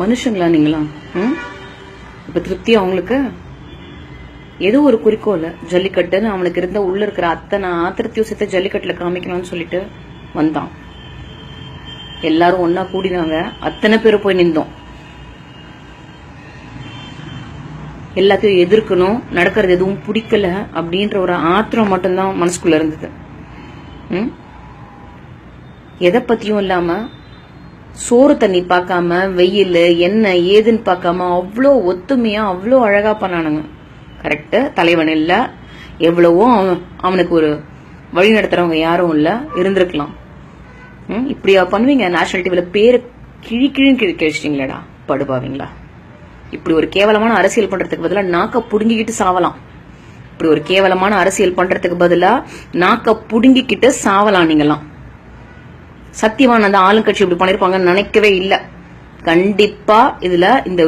மனுஷங்களா நீங்களா? இப்ப திருப்தியா அவங்களுக்கு ஏதோ ஒரு குறிக்கோள், ஜல்லிக்கட்டுன்னு அவனுக்கு இருந்த உள்ள இருக்கிற அத்தனை ஆத்திரத்தையும் சேர்த்து ஜல்லிக்கட்டுல காமிக்கணும்னு சொல்லிட்டு வந்தான். எல்லாரும் ஒன்னா கூடினாங்க, அத்தனை பேரும் போய் நின்றோம். எல்லாத்தையும் எதிர்க்கணும், நடக்கிறது எதுவும் பிடிக்கல அப்படின்ற ஒரு ஆத்திரம் மட்டும்தான் மனசுக்குள்ள இருந்தது. எதை பத்தியும் இல்லாம, சோறு தண்ணி பார்க்காம, வெயில் என்ன ஏதுன்னு பார்க்காம அவ்வளோ ஒத்துமையா அவ்வளோ அழகா பண்ணானுங்க. கரெக்ட், தலைவன் இல்ல, எவ்வளவோ அவனுக்கு ஒரு வழி நடத்துறவங்க யாரும் இல்ல, இருந்திருக்கலாம். இப்படியா பண்ணுவீங்க? நேஷனல் டிவில பேரு கிழின்னு கிழிச்சிட்டீங்களா படுபாவீங்களா? இப்படி ஒரு கேவலமான அரசியல் பண்றதுக்கு பதிலா நாக்க புடுங்கிக்கிட்டு சாவலாம். இப்படி ஒரு கேவலமான அரசியல் பண்றதுக்கு பதிலா நாக்க புடுங்கிக்கிட்டு சாவலாம். நீங்கலாம் சத்தியமான அந்த ஆளுங்கட்சி இப்படி பண்ணிருப்பாங்கன்னு நினைக்கவே இல்ல. கண்டிப்பா இதுல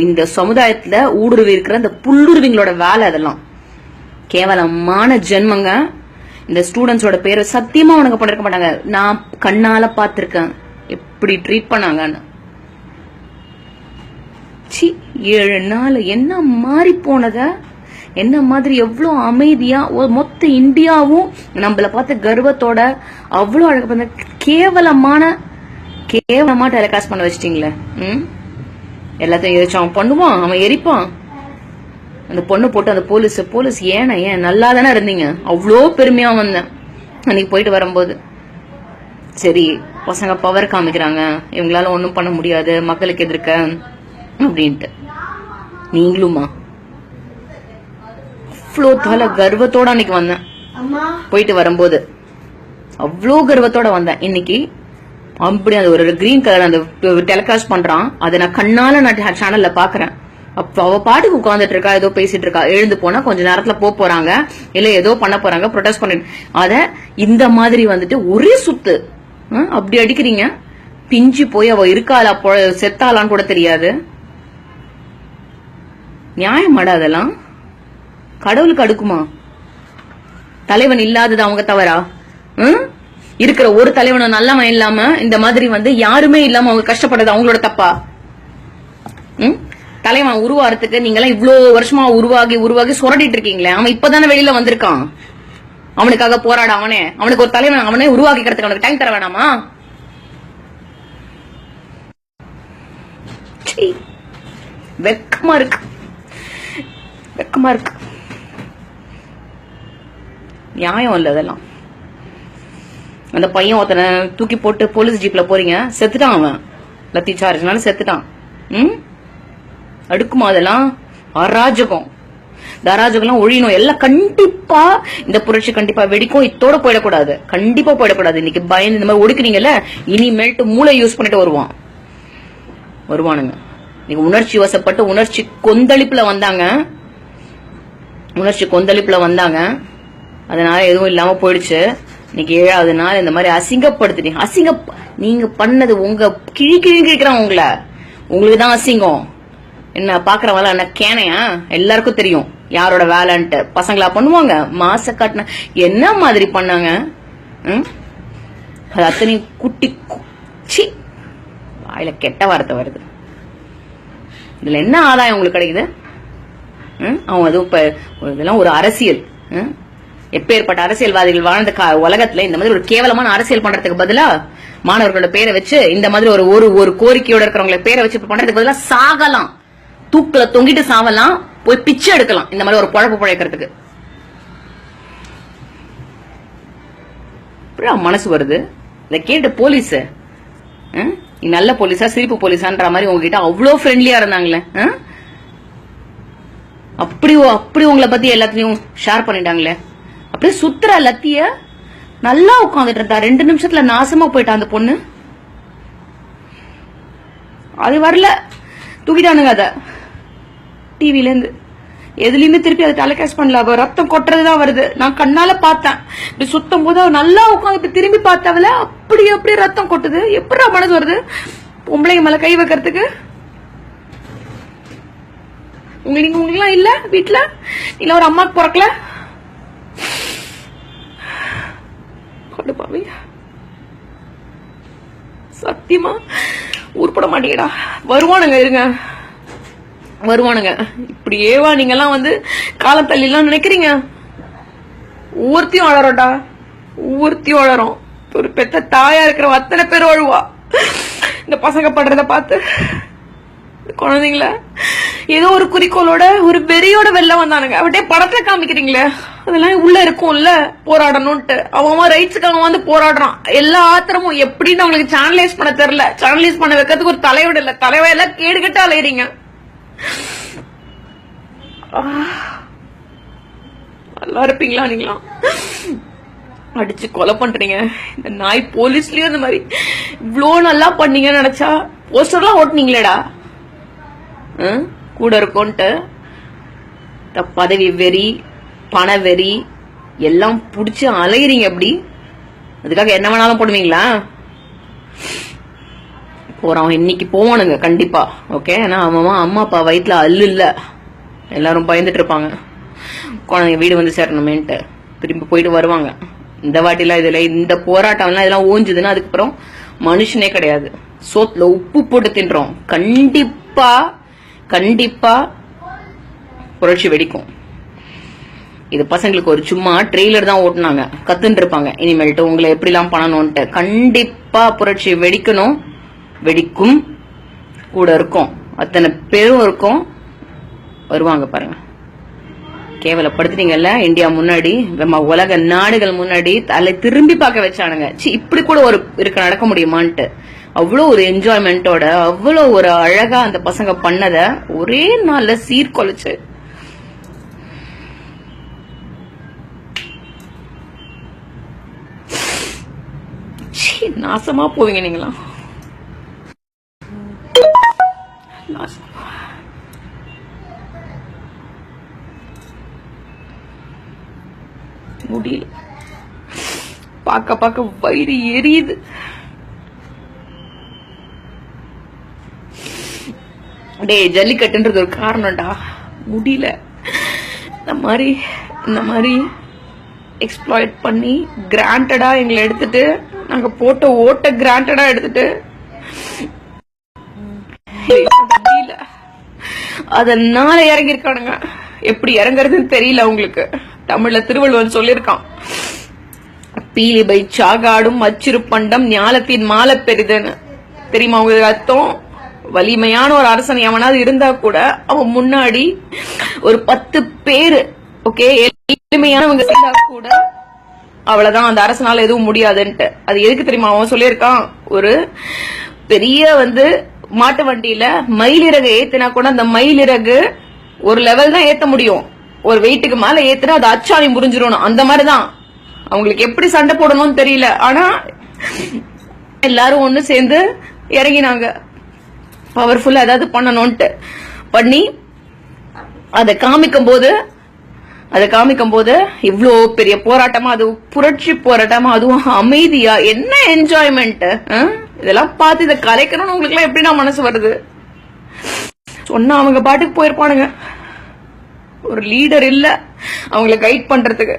இந்த சமுதாயத்துல ஊடுருவி இருக்கிற இந்த புல்லுருவிங்களோட வேலை அதெல்லாம். கேவலமான ஜென்மங்க. இந்த ஸ்டூடெண்ட்ஸோட பேரை சத்தியமா உனக்கு பண்ணிருக்க மாட்டாங்க. நான் கண்ணால பாத்திருக்கேன் எப்படி ட்ரீட் பண்ணாங்கன்னு. 7 நாள் என்ன மாறி போனத, என்ன மாதிரி எவ்வளவு அமைதியா மொத்த இந்தியாவும் நம்மள பார்த்து கர்வத்தோட அவ்வளவு அழகா பண்ண கேவலமா டெலிகாஸ்ட் பண்ண வச்சிட்டீங்களே. எல்லாத்தையும் எரிச்சு அவன் பண்ணுவான், அவன் எரிப்பான். அந்த பொண்ணு போட்டு அந்த போலீஸ் ஏன் நல்லா தானே இருந்தீங்க, அவ்வளோ பெருமையா வந்தேன் அன்னைக்கு போயிட்டு வரும்போது. சரி, பசங்க பவர் காமிக்கிறாங்க, இவங்களால ஒன்னும் பண்ண முடியாது மக்களுக்கு எதிர்க்க அப்படின்ட்டு. நீங்களுமா அவ்வளோ தலை கர்வத்தோட அன்னைக்கு வந்தேன். போயிட்டு வரும்போது அவ்வளோ கர்வத்தோட வந்தேன். இன்னைக்கு அப்படி அந்த ஒரு கிரீன் கலர் அந்த டெலிகாஸ்ட் பண்றான், அதை நான் கண்ணால நான் சேனல்ல பாக்குறேன். அப்ப அவ பாட்டுக்கு உட்காந்துட்டு இருக்கா, ஏதோ பேசிட்டு இருக்கா. எழுந்து போனா கொஞ்ச நேரத்துல போறாங்க, இல்ல ஏதோ பண்ண போறாங்க, ப்ரொடெஸ்ட் பண்ணிட்டு. அத இந்த மாதிரி வந்துட்டு ஒரே சுத்து அப்படி அடிக்கிறீங்க. பிஞ்சு போய் அவ இருக்காளா செத்தாளான்னு கூட தெரியாது. நியாயமாடா அதெல்லாம்? கடவுளுக்கு அடுக்குமா? தலைவன் இல்லாதது அவங்க தவறா? இருக்கிற ஒரு தலைவனும் நல்லவன் இல்லாம இந்த மாதிரி யாருமே இல்லாம அவங்க கஷ்டப்படுறது அவங்களோட தப்பா? தலைவன் உருவாறதுக்கு நீங்க எல்லாம் இவ்வளவு வருஷமா உருவாகி சொரடிட்டு இருக்கீங்களே. அவன் இப்பதானே வெளியில வந்திருக்கான். அவனுக்காக போராட அவனுக்கு ஒரு தலைவன் அவனே உருவாக்கிக்கிறதுக்கு அவனுக்கு டைம் தர வேணாமா? வெக்கமா இருக்கு. நியாயம் இல்ல அதெல்லாம். அந்த பையன் ஒருத்தனை தூக்கி போட்டு போலீஸ் ஜீப்ல போறீங்க, செத்துட்டான் அவன். லத்தி சார்ஜ்னால செத்துட்டான். அடுக்குமா அதெல்லாம்? அராஜகம். இந்த அராஜகம் ஒழியணும். எல்லாம் கண்டிப்பா இந்த புரட்சி கண்டிப்பா வெடிக்கும். இத்தோட போயிடக்கூடாது, கண்டிப்பா போயிடக்கூடாது. இன்னைக்கு பயந்து இந்த மாதிரி ஒடுக்குறீங்கல்ல, இனிமேல்ட்டு மூளை யூஸ் பண்ணிட்டு வருவானுங்க. நீங்க உணர்ச்சி வசப்பட்டு உணர்ச்சி கொந்தளிப்புல வந்தாங்க. அதனால எதுவும் இல்லாம போயிடுச்சு. இன்னைக்கு 7வது நாள் இந்த மாதிரி அசிங்கப்படுத்திட்டீங்க. நீங்க பண்ணது உங்க கிழிக்கிறான். உங்களுக்கு தான் அசிங்கம். என்ன பாக்குறவங்கள என்ன கேனையா? எல்லாருக்கும் தெரியும் யாரோட வேலைன்ட்டு. பசங்களா பண்ணுவாங்க, மாச காட்டின என்ன மாதிரி பண்ணாங்க. அது அத்தனை குட்டி வாயில கெட்ட வார்த்தை வருது. இதுல என்ன ஆதாயம் உங்களுக்கு கிடைக்குது? அவங்க இதெல்லாம் ஒரு அரசியல். எப்பேற்பட்ட அரசியல்வாதிகள் வாழ்ந்த உலகத்துல இந்த மாதிரி ஒரு கேவலமான அரசியல் பண்றதுக்கு பதிலா மாணவர்களோட பேரை வச்சு இந்த மாதிரி ஒரு கோரிக்கையோட இருக்கிறவங்கள பேரை வச்சு பண்றதுக்கு பதிலா சாகலாம், தூக்குல தொங்கிட்டு சாவலாம், போய் பிச்சை எடுக்கலாம். இந்த மாதிரி ஒரு பொழப்பு பிழைக்கிறதுக்கு மனசு வருது. இதை கேட்டு போலீஸ் நல்ல போலீஸா சிரிப்பு போலீஸான்ற மாதிரி உங்ககிட்ட அவ்வளவு ஃப்ரெண்ட்லியா இருந்தாங்களே. அப்படி உங்களை பத்தி எல்லாத்தையும் ஷேர் பண்ணிட்டாங்களே. அப்படியே சுத்துற லத்திய நல்லா உட்காந்துட்டு இருந்தா. 2 நிமிஷத்துல நாசமா போயிட்டா அந்த பொண்ணு. அது வரல, தூக்கிட்டானுங்க அத டிவில இருந்து. எதுலயுமே திருப்பி அதை டெலிகாஸ்ட் பண்ணல. ரத்தம் கொட்டுறதுதான் வருது. நான் கண்ணால பார்த்தேன். இப்படி சுத்தும் போது நல்லா உட்காந்து திரும்பி பார்த்தாவல அப்படியே ரத்தம் கொட்டுது. எப்படா மனசு வருது பொம்பளைங்க மேல கை வைக்கிறதுக்கு? உங்களுக்கு எல்லாம் இல்ல வீட்டுல? இல்ல ஒரு அம்மாக்கு பிறக்கல? சத்தியமா உருப்பட மாட்டீங்கடா. வருவானுங்க, இருங்க, வருவானுங்க. இப்படியேவா நீங்க எல்லாம் வந்து காலத்தள்ளிலாம் நினைக்கிறீங்க? ஒவ்வொருத்தையும் வளரோம்டா, ஒவ்வொருத்தையும் வளரும். ஒரு பெத்த தாயா இருக்கிற அத்தனை பேர் அழுவா இந்த பசங்க படுறத பார்த்து. குழந்தைங்கள ஏதோ ஒரு குறிக்கோளோட ஒரு வெறியோட வெளில வந்தானுங்க. அப்படியே படத்துல காமிக்கிறீங்களே, அதெல்லாம் உள்ள இருக்கும்ல போராடணும்ட்டு. அவன் ரைட்ஸுக்காக வந்து போராடுறான். எல்லா ஆத்திரமும் எப்படின்னு அவங்களுக்கு சேனலைஸ் பண்ண தெரியல. சேனலைஸ் பண்ண வைக்கிறதுக்கு ஒரு தலைவட இல்ல. தலைவையெல்லாம் கேடுகட்ட அலையறீங்க. நல்லா இருப்பீங்களா நீங்களா? அடிச்சு கொலை பண்றீங்க. இந்த நாய் போலீஸ்லயும் இந்த மாதிரி இவ்வளோ நல்லா பண்ணீங்கன்னு நினைச்சா போஸ்டர்லாம் ஓட்டுனீங்களேடா. கூட இருக்கும்ட்டு பதவி வெறி, பண வெறி எல்லாம் புடிச்சு அலையறீங்க. அப்படி அதுக்காக என்ன வேணாலும் போடுவீங்களா? போறான் இன்னைக்கு போவானுங்க கண்டிப்பா. ஓகே, ஏன்னா அவன் அம்மா அப்பா வயிற்றுல அல்லு இல்ல. எல்லாரும் பயந்துட்டு இருப்பாங்க குழந்தைங்க வீடு வந்து சேரணுமேன்ட்டு. திரும்பி போயிட்டு வருவாங்க. இந்த வாட்டிலாம் இதுல இந்த போராட்டம்லாம் இதெல்லாம் ஓஞ்சுதுன்னா அதுக்கப்புறம் மனுஷனே கிடையாது. சோத்துல உப்பு போட்டு தின்றோம். கண்டிப்பா கண்டிப்பா புரட்சி வெடிக்கும். இது பசங்களுக்கு ஒரு சும்மா ட்ரெய்லர் தான் ஓட்டுனாங்க, கத்துன்னு இருப்பாங்க. இனிமேல்ட்டு உங்களை எப்படி எல்லாம் பண்ணணும்ட்டு. கண்டிப்பா புரட்சி வெடிக்கணும், வெடிக்கும். கூட இருக்கும், அத்தனை பேரும் இருக்கும், வருவாங்க பாருங்க. கேவலப்படுத்துறீங்கல்ல இந்தியா முன்னாடி, உலக நாடுகள் முன்னாடி தலை திரும்பி பார்க்க வச்சானுங்க. இப்படி கூட ஒரு இருக்க நடக்க முடியுமான்ட்டு. அவ்வளவு ஒரு என்ஜாய்மெண்டோட அவ்வளவு ஒரு அழகா அந்த பசங்க பண்ணத ஒரே நாள்ல சீர்குலைச்சு. நாசமா போவீங்க நீங்களா. முடியல, பார்க்க பார்க்க வயிறு எரியுது. டே, ஜல்லிக்கட்டுன்றது ஒரு காரணம்டா. முடியல. இந்த மாதிரி எக்ஸ்ப்ளாய்ட் பண்ணி கிராண்டடா எங்களை எடுத்துட்டு, நாங்க போட்ட ஓட்ட கிராண்டடா எடுத்துட்டு முடியல. அதனால இறங்கி இருக்கானுங்க. எப்படி இறங்குறதுன்னு தெரியல உங்களுக்கு. தமிழ்ல திருவள்ளுவர் சொல்லியிருக்கான், பீலிபை சாகாடும் அச்சிறு பண்டம் ஞாலத்தின் மாலை பெரிதுன்னு. தெரியுமா உங்களுக்கு அர்த்தம்? வலிமையான ஒரு அரசன் எவனாவது இருந்தா கூட அவன் முன்னாடி ஒரு 10 பேரு ஓகே எளிமையானவங்க செய்தா கூட அவ்வளவுதான், அந்த அரசனால எதுவும் முடியாதுன்ட்டு. அது எதுக்கு தெரியுமா அவன் சொல்லியிருக்கான்? ஒரு பெரிய வந்து மாட்டு வண்டியில மயிலிறகு ஏத்தினா கூட அந்த மயிலிறகு ஒரு லெவல் தான் ஏத்த முடியும். ஒரு வெயிட்டுக்கு மேல ஏத்துனா அது அச்சாணி முறிஞ்சிரும். அந்த மாதிரிதான் அவங்களுக்கு எப்படி சண்டை போடணும்னு தெரியல. ஆனா எல்லாரும் ஒண்ணு சேர்ந்து இறங்கினாங்க. பவர்ஃபுல்லா ஏதாவது பண்ணணும்ட்டு பண்ணி அதை காமிக்கும் போது இவ்ளோ பெரிய போராட்டமா, அது புரட்சி போராட்டமா, அதுவும் அமைதியா, என்ன என்ஜாய்மெண்ட். இதெல்லாம் பார்த்து இதை கலைக்கணும்னு உங்களுக்கு எல்லாம் எப்படின்னா மனசு வருது? சொன்னா அவங்க பாட்டுக்கு போயிருப்பானுங்க. ஒரு லீடர் இல்ல அவங்களை கைட் பண்றதுக்கு.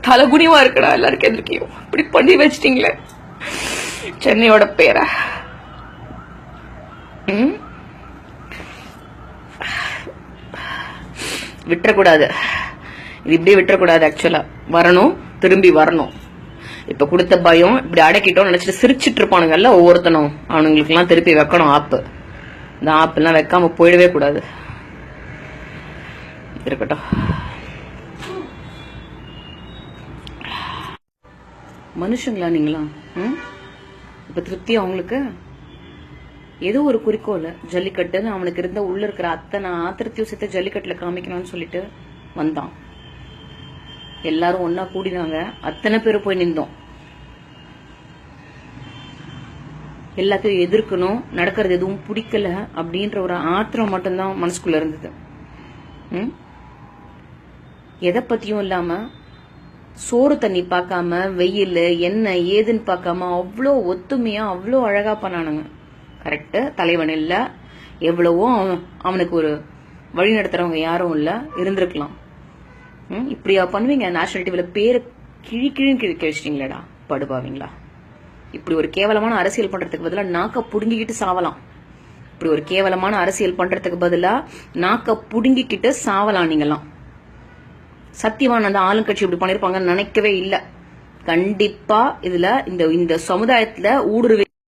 தலகுனிவா இருக்கடா எல்லாருக்கும் எதிர்க்கையும். இப்படி பண்ணி வச்சிட்டீங்களே சென்னையோட பேரை. விட்டுறக்கூடாது, இது இப்படியே விட்டுறக்கூடாது. ஆக்சுவலா வரணும், திரும்பி வரணும். இப்ப கொடுத்த பயம் இப்படி அடக்கிட்டோம் நினைச்சிட்டு சிரிச்சிட்டு இருப்பானுங்கல்ல ஒவ்வொருத்தனும், அவனுங்களுக்கு எல்லாம் திருப்பி வைக்கணும் ஆப்பு. இந்த ஆப் எல்லாம் வைக்காம போயிடவே கூடாது. இருக்கட்டும். மனுஷங்களா நீங்களா? இப்ப திருப்தி அவங்களுக்கு ஏதோ ஒரு குறிக்கோள், ஜல்லிக்கட்டுன்னு அவனுக்கு இருந்த உள்ள இருக்கிற அத்தனை ஆத்திரத்தையும் சேர்த்து ஜல்லிக்கட்டுல காமிக்கணும்னு சொல்லிட்டு வந்தான். எல்லாரும் ஒன்னா கூடினாங்க, அத்தனை பேரும் போய் நின்றோம். எல்லாத்தையும் எதிர்க்கணும், நடக்கிறது எதுவும் பிடிக்கல அப்படின்ற ஒரு ஆத்திரம் மட்டும்தான் மனசுக்குள்ள இருந்தது. எதை பத்தியும் இல்லாம சோறு தண்ணி பார்க்காம, வெயில் என்ன ஏதுன்னு பார்க்காம அவ்வளோ ஒத்துமையா அவ்வளோ அழகா பண்ணானுங்க. கரெக்டு, தலைவன் இல்ல, எவ்வளவோ அவனுக்கு ஒரு வழி நடத்துறவங்க யாரும் இல்ல, இருந்திருக்கலாம். இப்படியா பண்ணுவீங்க? நேஷனல் டிவில பேரு கிழின்னு கிழிக்க வச்சிட்டீங்களேடா படுபாவீங்களா. இப்படி ஒரு கேவலமான அரசியல் பண்றதுக்கு பதிலா நாக்க புடுங்கிக்கிட்டு சாவலாம். இப்படி ஒரு கேவலமான அரசியல் பண்றதுக்கு பதிலா நாக்க புடுங்கிக்கிட்டு சாவலாம். நீங்கெல்லாம் சத்தியவான் அந்த ஆளுங்கட்சி இப்படி பண்ணிருப்பாங்கன்னு நினைக்கவே இல்லை. கண்டிப்பா இதுல இந்த சமுதாயத்துல ஊடுருவி